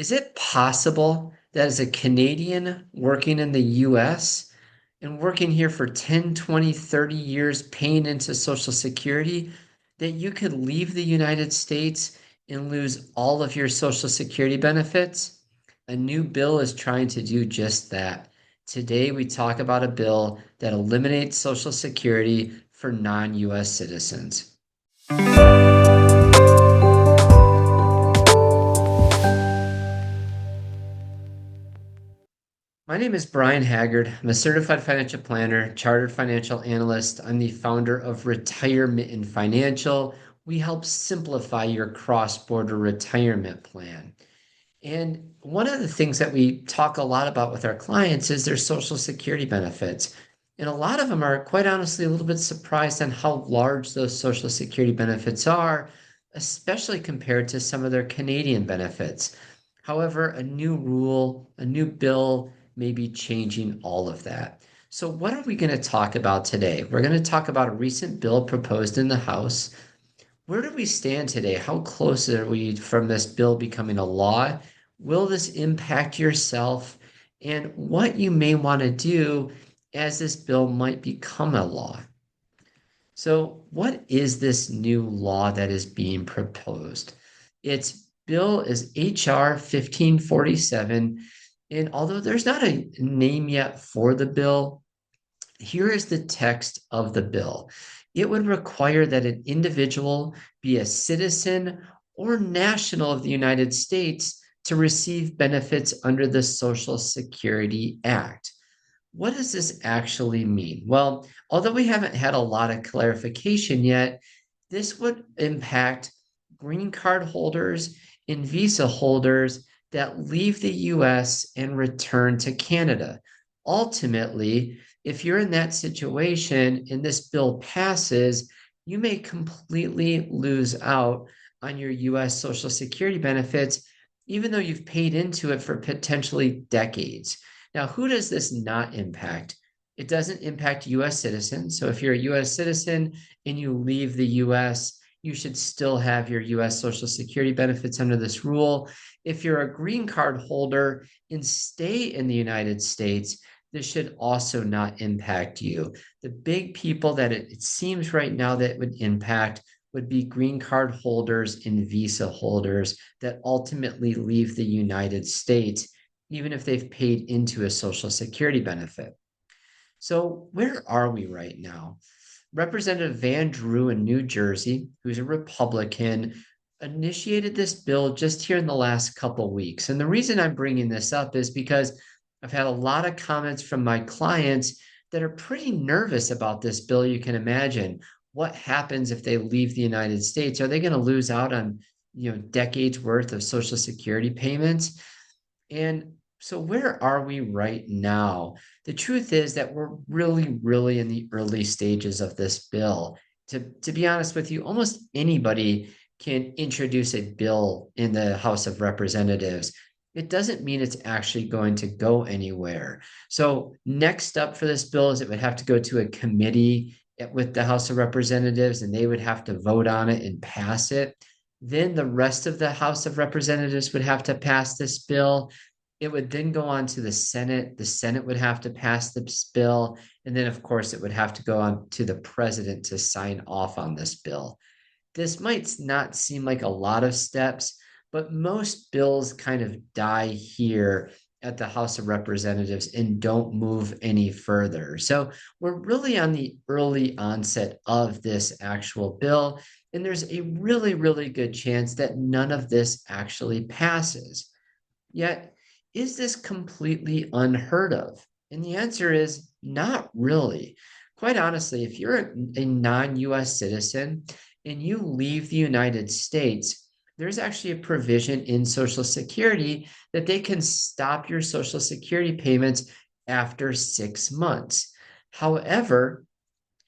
Is it possible that as a Canadian working in the US and working here for 10, 20, 30 years, paying into Social Security, that you could leave the United States and lose all of your Social Security benefits? A new bill is trying to do just that. Today, we talk about a bill that eliminates Social Security for non-US citizens. My name is Brian Haggard. I'm a certified financial planner, chartered financial analyst. I'm the founder of Retirement and Financial. We help simplify your cross-border retirement plan. And one of the things that we talk a lot about with our clients is their Social Security benefits. And a lot of them are, quite honestly, a little bit surprised on how large those Social Security benefits are, especially compared to some of their Canadian benefits. However, a new rule, a new bill may be changing all of that. So, what are we going to talk about today? We're going to talk about a recent bill proposed in the House. Where do we stand today? How close are we from this bill becoming a law? Will this impact yourself? And what you may want to do as this bill might become a law. So, what is this new law that is being proposed? Its bill is HR 1547. And although there's not a name yet for the bill, here is the text of the bill. It would require that an individual be a citizen or national of the United States to receive benefits under the Social Security Act. What does this actually mean? Well, although we haven't had a lot of clarification yet, this would impact green card holders and visa holders that leave the US and return to Canada. Ultimately, if you're in that situation and this bill passes, you may completely lose out on your US Social Security benefits, even though you've paid into it for potentially decades. Now, who does this not impact? It doesn't impact US citizens. So if you're a US citizen and you leave the US, you should still have your US Social Security benefits under this rule. If you're a green card holder and stay in the United States, this should also not impact you. The big people that it seems right now that would impact would be green card holders and visa holders that ultimately leave the United States, even if they've paid into a Social Security benefit. So, where are we right now? Representative Van Drew in New Jersey, who's a Republican, initiated this bill just here in the last couple weeks. And the reason I'm bringing this up is because I've had a lot of comments from my clients that are pretty nervous about this bill. You can imagine what happens if they leave the United States. Are they going to lose out on, decades worth of Social Security payments? And so, where are we right now? The truth is that we're really, really in the early stages of this bill. To be honest with you, almost anybody can introduce a bill in the House of Representatives. It doesn't mean it's actually going to go anywhere. So, next up for this bill is it would have to go to a committee with the House of Representatives, and they would have to vote on it and pass it. Then the rest of the House of Representatives would have to pass this bill. It would then go on to the Senate. The Senate would have to pass this bill. And then, of course, it would have to go on to the president to sign off on this bill. This might not seem like a lot of steps, but most bills kind of die here at the House of Representatives and don't move any further. So we're really on the early onset of this actual bill. And there's a really, really good chance that none of this actually passes. Yet, is this completely unheard of? And the answer is not really. Quite honestly, if you're a non-US citizen and you leave the United States, there's actually a provision in Social Security that they can stop your Social Security payments after 6 months. However,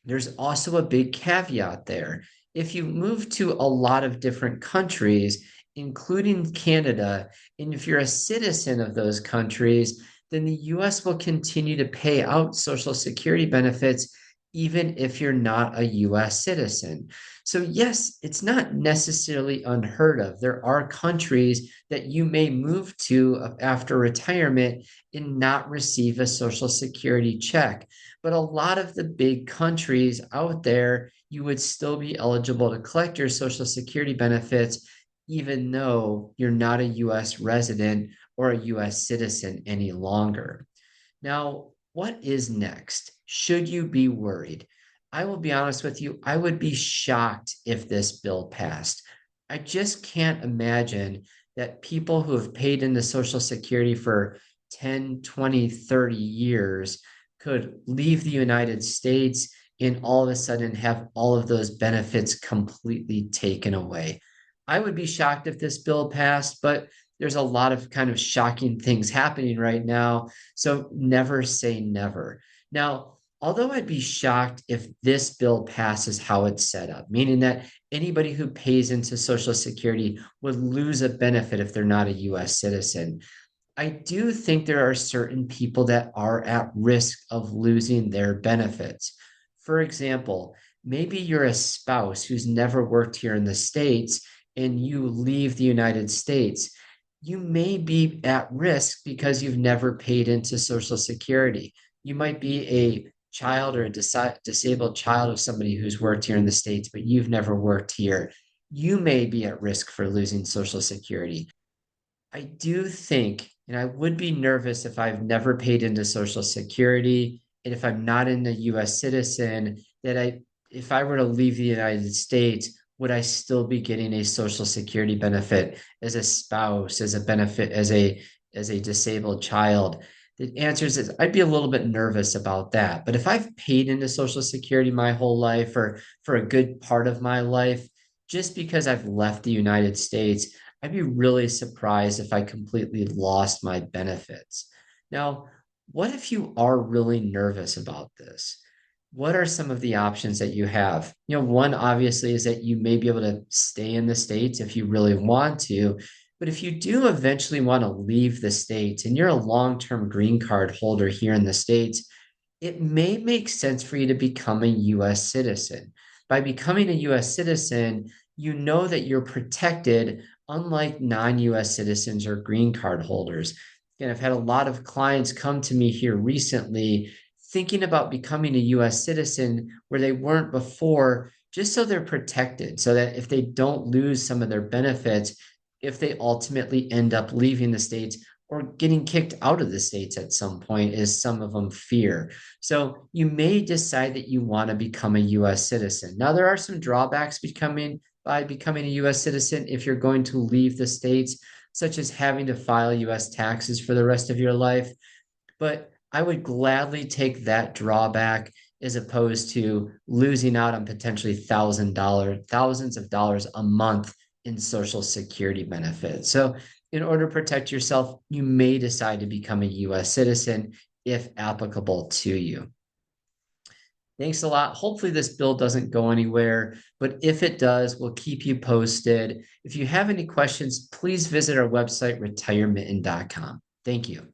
there's also a big caveat there. If you move to a lot of different countries, including Canada, and if you're a citizen of those countries, then the US will continue to pay out Social Security benefits even if you're not a US citizen. So, yes, it's not necessarily unheard of. There are countries that you may move to after retirement and not receive a Social Security check. But a lot of the big countries out there, you would still be eligible to collect your Social Security benefits, even though you're not a US resident or a US citizen any longer. Now, what is next? Should you be worried? I will be honest with you, I would be shocked if this bill passed. I just can't imagine that people who have paid into Social Security for 10, 20, 30 years could leave the United States and all of a sudden have all of those benefits completely taken away. I would be shocked if this bill passed, but there's a lot of kind of shocking things happening right now. So never say never. Now, although I'd be shocked if this bill passes how it's set up, meaning that anybody who pays into Social Security would lose a benefit if they're not a US citizen. I do think there are certain people that are at risk of losing their benefits. For example, maybe you're a spouse who's never worked here in the States and you leave the United States. You may be at risk because you've never paid into Social Security. You might be a child or a disabled child of somebody who's worked here in the States, but you've never worked here. You may be at risk for losing Social Security. I do think, and I would be nervous if I've never paid into Social Security and if I'm not a US citizen, that if I were to leave the United States, would I still be getting a Social Security benefit as a spouse, as a benefit, as a disabled child? The answer is I'd be a little bit nervous about that. But if I've paid into Social Security my whole life or for a good part of my life, just because I've left the United States, I'd be really surprised if I completely lost my benefits. Now, what if you are really nervous about this? What are some of the options that you have? One obviously is that you may be able to stay in the States if you really want to. But if you do eventually want to leave the States and you're a long-term green card holder here in the States, it may make sense for you to become a US citizen. By becoming a US citizen, you know that you're protected, unlike non-US citizens or green card holders. And I've had a lot of clients come to me here recently thinking about becoming a US citizen where they weren't before, just so they're protected, so that if they don't lose some of their benefits, if they ultimately end up leaving the States or getting kicked out of the States at some point, as some of them fear. So you may decide that you want to become a US citizen. Now, there are some drawbacks by becoming a US citizen if you're going to leave the States, such as having to file US taxes for the rest of your life. But I would gladly take that drawback as opposed to losing out on potentially thousands of dollars a month in Social Security benefits. So, in order to protect yourself, you may decide to become a US citizen if applicable to you. Thanks a lot. Hopefully, this bill doesn't go anywhere, but if it does, we'll keep you posted. If you have any questions, please visit our website, retiremitten.com. Thank you.